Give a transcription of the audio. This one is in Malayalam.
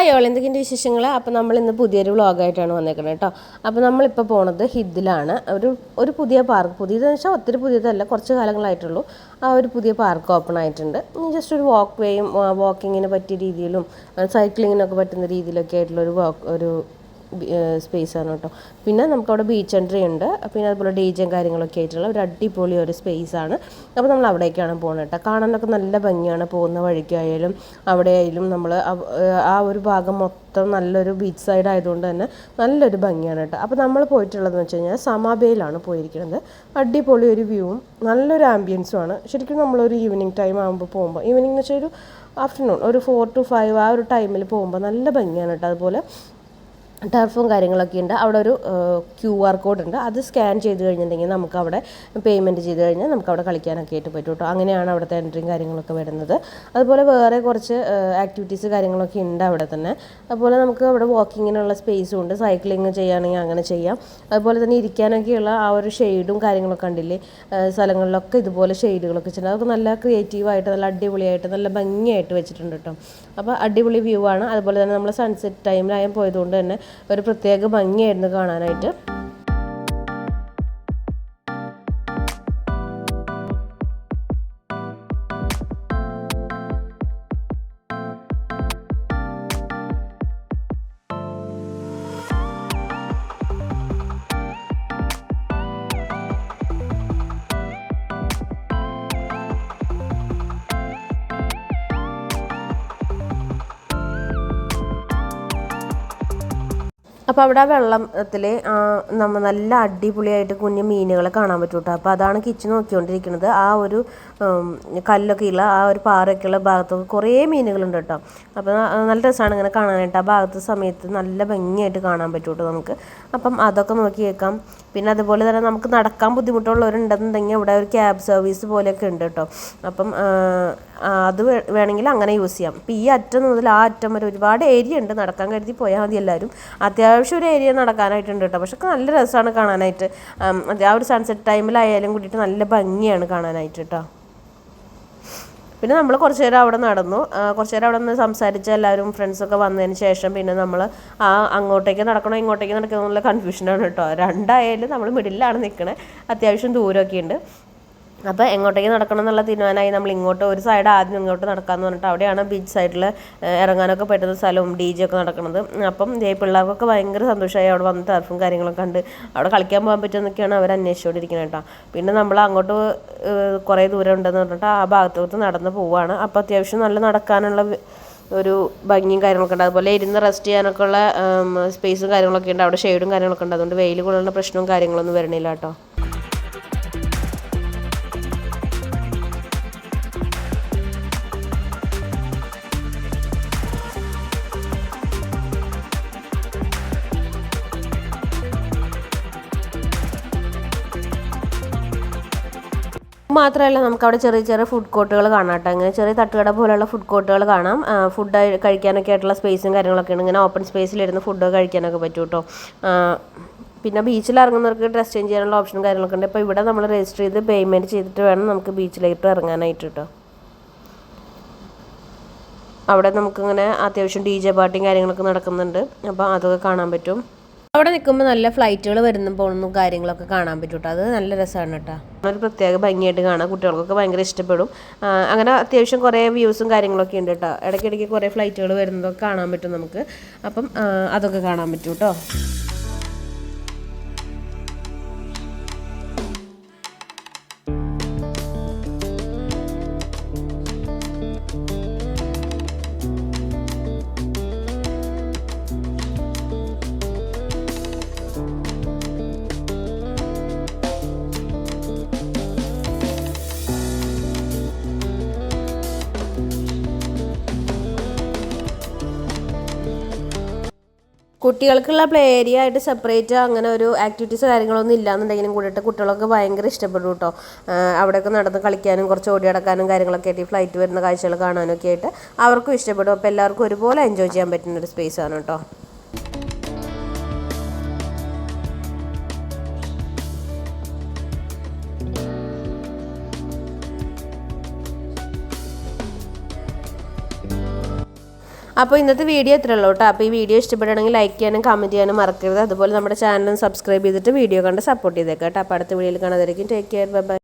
ഹായ് ഓൾ, എന്തൊക്കെയുണ്ട് വിശേഷങ്ങൾ? അപ്പോൾ നമ്മളിന്ന് പുതിയൊരു വ്ളോഗായിട്ടാണ് വന്നേക്കുന്നത് കേട്ടോ. അപ്പോൾ നമ്മളിപ്പോൾ പോണത് ഹിദ്ദിലാണ്. ഒരു പുതിയ പാർക്ക്, പുതിയതെന്ന് വെച്ചാൽ ഒത്തിരി പുതിയതല്ല, കുറച്ച് കാലങ്ങളായിട്ടുള്ളൂ. ആ ഒരു പുതിയ പാർക്ക് ഓപ്പൺ ആയിട്ടുണ്ട്. ജസ്റ്റ് ഒരു വാക്ക് വേയും വാക്കിങ്ങിന് പറ്റിയ രീതിയിലും സൈക്ലിങ്ങിനൊക്കെ പറ്റുന്ന രീതിയിലൊക്കെ ആയിട്ടുള്ള ഒരു സ്പേസാണ് കേട്ടോ. പിന്നെ നമുക്കവിടെ ബീച്ച് എൻട്രി ഉണ്ട്. പിന്നെ അതുപോലെ ഡീജയും കാര്യങ്ങളൊക്കെ ആയിട്ടുള്ള ഒരു അടിപൊളി ഒരു സ്പേസാണ്. അപ്പോൾ നമ്മൾ അവിടേക്കാണ് പോകുന്നത് കേട്ടോ. കാണാനൊക്കെ നല്ല ഭംഗിയാണ്. പോകുന്ന വഴിക്കായാലും അവിടെ ആയാലും നമ്മൾ ആ ഒരു ഭാഗം മൊത്തം നല്ലൊരു ബീച്ച് സൈഡ് ആയതുകൊണ്ട് തന്നെ നല്ലൊരു ഭംഗിയാണ് കേട്ടോ. അപ്പോൾ നമ്മൾ പോയിട്ടുള്ളതെന്ന് വെച്ച് കഴിഞ്ഞാൽ സമാബേയിലാണ് പോയിരിക്കുന്നത്. അടിപൊളി ഒരു വ്യൂവും നല്ലൊരു ആംബിയൻസുമാണ്. ശരിക്കും നമ്മളൊരു ഈവനിങ് ടൈം ആകുമ്പോൾ പോകുമ്പോൾ, ഈവനിങ് എന്ന് വെച്ചാൽ ഒരു ആഫ്റ്റർനൂൺ ഒരു 4 to 5 ആ ഒരു ടൈമിൽ പോകുമ്പോൾ നല്ല ഭംഗിയാണ് കേട്ടോ. അതുപോലെ ടർഫും കാര്യങ്ങളൊക്കെ ഉണ്ട്. അവിടെ ഒരു QR കോഡ് ഉണ്ട്. അത് സ്കാൻ ചെയ്ത് കഴിഞ്ഞിട്ടുണ്ടെങ്കിൽ നമുക്ക് അവിടെ പേയ്മെൻറ്റ് ചെയ്ത് കഴിഞ്ഞാൽ നമുക്ക് അവിടെ കളിക്കാനൊക്കെ ആയിട്ട് പറ്റും കേട്ടോ. അങ്ങനെയാണ് അവിടുത്തെ എൻട്രിയും കാര്യങ്ങളൊക്കെ വരുന്നത്. അതുപോലെ വേറെ കുറച്ച് ആക്ടിവിറ്റീസ് കാര്യങ്ങളൊക്കെ ഉണ്ട് അവിടെ തന്നെ. അതുപോലെ നമുക്ക് അവിടെ വാക്കിങ്ങിനുള്ള സ്പേസും ഉണ്ട്. സൈക്ലിങ് ചെയ്യുകയാണെങ്കിൽ അങ്ങനെ ചെയ്യാം. അതുപോലെ തന്നെ ഇരിക്കാനൊക്കെയുള്ള ആ ഒരു ഷെയ്ഡും കാര്യങ്ങളൊക്കെ ഉണ്ടില്ലേ, സ്ഥലങ്ങളിലൊക്കെ ഇതുപോലെ ഷെയ്ഡുകളൊക്കെ വെച്ചിട്ടുണ്ട്. അതൊക്കെ നല്ല ക്രിയേറ്റീവായിട്ട് നല്ല അടിപൊളിയായിട്ട് നല്ല ഭംഗിയായിട്ട് വെച്ചിട്ടുണ്ട് കേട്ടോ. അപ്പോൾ അടിപൊളി വ്യൂ ആണ്. അതുപോലെ തന്നെ നമ്മൾ സൺസെറ്റ് ടൈമിലായും പോയതുകൊണ്ട് തന്നെ ഒരു പ്രത്യേക ഭംഗിയായിരുന്നു കാണാനായിട്ട്. അപ്പോൾ അവിടെ ആ വെള്ളത്തിൽ നമ്മൾ നല്ല അടിപൊളിയായിട്ട് കുഞ്ഞു മീനുകളെ കാണാൻ പറ്റും കേട്ടോ. അപ്പോൾ അതാണ് കിച്ചു നോക്കിക്കൊണ്ടിരിക്കുന്നത്. ആ ഒരു കല്ലൊക്കെയുള്ള ആ ഒരു പാറയൊക്കെയുള്ള ഭാഗത്തൊക്കെ കുറേ മീനുകളുണ്ട് കേട്ടോ. അപ്പോൾ നല്ല രസമാണ് ഇങ്ങനെ കാണാനായിട്ട്. ആ ഭാഗത്തെ സമയത്ത് നല്ല ഭംഗിയായിട്ട് കാണാൻ പറ്റും കേട്ടോ നമുക്ക്. അപ്പം അതൊക്കെ നോക്കി കേൾക്കാം. പിന്നെ അതുപോലെ തന്നെ നമുക്ക് നടക്കാൻ ബുദ്ധിമുട്ടുള്ളവരുണ്ടെന്നുണ്ടെങ്കിൽ അവിടെ ഒരു ക്യാബ് സർവീസ് പോലെയൊക്കെ ഉണ്ട് കേട്ടോ. അപ്പം അത് വേണമെങ്കിൽ അങ്ങനെ യൂസ് ചെയ്യാം. ഇപ്പം ഈ അറ്റം മുതൽ ആ അറ്റം വരെ ഒരുപാട് ഏരിയ ഉണ്ട്. നടക്കാൻ കരുതി പോയാൽ മതി എല്ലാവരും. അത്യാവശ്യം ഒരു ഏരിയ നടക്കാനായിട്ടുണ്ട് കേട്ടോ. പക്ഷെ നല്ല രസമാണ് കാണാനായിട്ട്. ആ ഒരു സൺസെറ്റ് ടൈമിലായാലും കൂടിയിട്ട് നല്ല ഭംഗിയാണ് കാണാനായിട്ട് കേട്ടോ. പിന്നെ നമ്മൾ കുറച്ച് നേരം അവിടെ നടന്നു. കുറച്ച് നേരം അവിടെ നിന്ന് സംസാരിച്ച് എല്ലാവരും ഫ്രണ്ട്സൊക്കെ വന്നതിന് ശേഷം പിന്നെ നമ്മൾ അങ്ങോട്ടേക്ക് നടക്കണോ ഇങ്ങോട്ടേക്ക് നടക്കണോ എന്നുള്ള കൺഫ്യൂഷനാണ് കേട്ടോ. രണ്ടായാലും നമ്മൾ മിഡിലാണ് നിൽക്കണേ. അത്യാവശ്യം ദൂരമൊക്കെ ഉണ്ട്. അപ്പോൾ എങ്ങോട്ടേക്ക് നടക്കണം എന്നുള്ള തീരുമാനമായി. നമ്മൾ ഇങ്ങോട്ട് ഒരു സൈഡ് ആദ്യം ഇങ്ങോട്ട് നടക്കാമെന്ന് പറഞ്ഞിട്ട് അവിടെയാണ് ബീച്ച് സൈഡിൽ ഇറങ്ങാനൊക്കെ പറ്റുന്ന സ്ഥലവും DJ ഒക്കെ നടക്കുന്നത്. അപ്പം പിള്ളേർക്കൊക്കെ ഭയങ്കര സന്തോഷമായി. അവിടെ വന്ന് ടർഫും കാര്യങ്ങളൊക്കെ ഉണ്ട്. അവിടെ കളിക്കാൻ പോകാൻ പറ്റുമെന്നൊക്കെയാണ് അവർ അന്വേഷിച്ചുകൊണ്ടിരിക്കുന്നത് കേട്ടോ. പിന്നെ നമ്മൾ അങ്ങോട്ട് കുറേ ദൂരം ഉണ്ടെന്ന് പറഞ്ഞിട്ട് ആ ഭാഗത്തോട്ട് നടന്ന് പോവുകയാണ്. അപ്പോൾ അത്യാവശ്യം നല്ല നടക്കാനുള്ള ഒരു ഭംഗിയും കാര്യങ്ങളൊക്കെ ഉണ്ട്. അതുപോലെ ഇരുന്ന് റെസ്റ്റ് ചെയ്യാനൊക്കെ ഉള്ള സ്പേസും കാര്യങ്ങളൊക്കെ ഉണ്ട്. അവിടെ ഷെയ്ഡും കാര്യങ്ങളൊക്കെ ഉണ്ട്. അതുകൊണ്ട് വെയിൽ കൊള്ളുന്ന പ്രശ്നവും കാര്യങ്ങളൊന്നും വരണില്ല കേട്ടോ. മാത്രമല്ല നമുക്കവിടെ ചെറിയ ചെറിയ ഫുഡ് കോർട്ടുകൾ കാണാം കേട്ടോ. ഇങ്ങനെ ചെറിയ തട്ടുകട പോലെയുള്ള ഫുഡ് കോർട്ടുകൾ കാണാം. ഫുഡ് കഴിക്കാനൊക്കെ ആയിട്ടുള്ള സ്പേസും കാര്യങ്ങളൊക്കെ ഉണ്ട്. ഇങ്ങനെ ഓപ്പൺ സ്പേസിലിരുന്ന് ഫുഡ് കഴിക്കാനൊക്കെ പറ്റും കേട്ടോ. പിന്നെ ബീച്ചിൽ ഇറങ്ങുന്നവർക്ക് ഡ്രസ് ചേഞ്ച് ചെയ്യാനുള്ള ഓപ്ഷനും കാര്യങ്ങളൊക്കെ ഉണ്ട്. അപ്പോൾ ഇവിടെ നമ്മൾ രജിസ്റ്റർ ചെയ്ത് പേയ്മെൻറ്റ് ചെയ്തിട്ട് വേണം നമുക്ക് ബീച്ചിലേക്ക് ഇറങ്ങാനായിട്ട് കേട്ടോ. അവിടെ നമുക്കിങ്ങനെ അത്യാവശ്യം DJ പാർട്ടിയും കാര്യങ്ങളൊക്കെ നടക്കുന്നുണ്ട്. അപ്പോൾ അതൊക്കെ കാണാൻ പറ്റും. അവിടെ നിൽക്കുമ്പോൾ നല്ല ഫ്ലൈറ്റുകൾ വരുന്നു പോകുന്നു കാര്യങ്ങളൊക്കെ കാണാൻ പറ്റും കേട്ടോ. അത് നല്ല രസമാണ് കേട്ടോ. ഒരു പ്രത്യേക ഭംഗിയായിട്ട് കാണാം. കുട്ടികൾക്കൊക്കെ ഭയങ്കര ഇഷ്ടപ്പെടും. അങ്ങനെ അത്യാവശ്യം കുറേ വ്യൂസും കാര്യങ്ങളൊക്കെ ഉണ്ട് കേട്ടോ. ഇടയ്ക്കിടയ്ക്ക് കുറേ ഫ്ലൈറ്റുകൾ വരുന്നതൊക്കെ കാണാൻ പറ്റും നമുക്ക്. അപ്പം അതൊക്കെ കാണാൻ പറ്റും കേട്ടോ. കുട്ടികൾക്കുള്ള പ്ലേ ഏരിയ ആയിട്ട് സെപ്പറേറ്റ് അങ്ങനെ ഒരു ആക്ടിവിറ്റീസ് കാര്യങ്ങളൊന്നും ഇല്ലാന്നുണ്ടെങ്കിലും കൂടിയിട്ട് കുട്ടികളൊക്കെ ഭയങ്കര ഇഷ്ടപ്പെടും കേട്ടോ. അവിടെയൊക്കെ നടന്ന് കളിക്കാനും കുറച്ച് ഓടി നടക്കാനും കാര്യങ്ങളൊക്കെ ആയിട്ട് ഫ്ലൈറ്റ് വരുന്ന കാഴ്ചകൾ കാണാനൊക്കെ ആയിട്ട് അവർക്കും ഇഷ്ടപ്പെടും. അപ്പോൾ എല്ലാവർക്കും ഒരുപോലെ എൻജോയ് ചെയ്യാൻ പറ്റുന്ന ഒരു സ്പേസാണ് കേട്ടോ. അപ്പോൾ ഇന്നത്തെ വീഡിയോ ഇത്രയേ ഉള്ളൂ കേട്ടോ. അപ്പോൾ ഈ വീഡിയോ ഇഷ്ടപ്പെടുകയാണെങ്കിൽ ലൈക്ക് ചെയ്യാനും കമൻറ്റ് ചെയ്യാനും മറക്കരുത്. അതുപോലെ നമ്മുടെ ചാനൽ സബ്സ്ക്രൈബ് ചെയ്തിട്ട് വീഡിയോ കണ്ട് സപ്പോർട്ട് ചെയ്തേക്കാം കേട്ടോ. അപ്പോൾ അടുത്ത വീഡിയോയിൽ കാണാതായിരിക്കും. Take care, bye by.